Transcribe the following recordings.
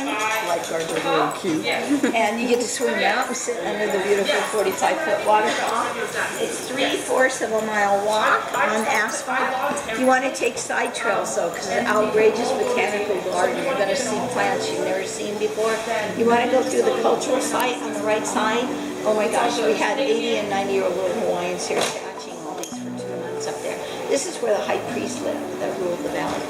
Lifeguards are really cute. And you get to swim out and sit under the beautiful 45-foot waterfall. It's 3/4 of a mile walk on asphalt. You want to take side trails though, because it's an outrageous botanical garden. You're going to see plants you've never seen before. You want to go through the cultural site on the right side. Oh my gosh, we had 80 and 90-year-old little Hawaiians here catching all these for 2 months up there. This is where the high priest lived that ruled the valley.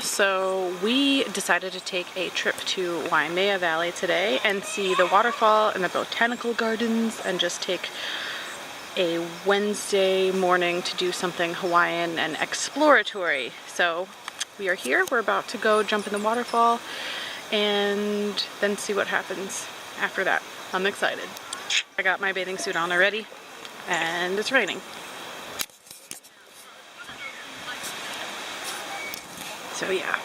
So we decided to take a trip to WAIMEA Valley today and see the waterfall and the botanical gardens and just take a Wednesday morning to do something Hawaiian and exploratory. So we are here, we're about to go jump in the waterfall and then see what happens after that. I'm excited. I got my bathing suit on already and it's raining. So yeah.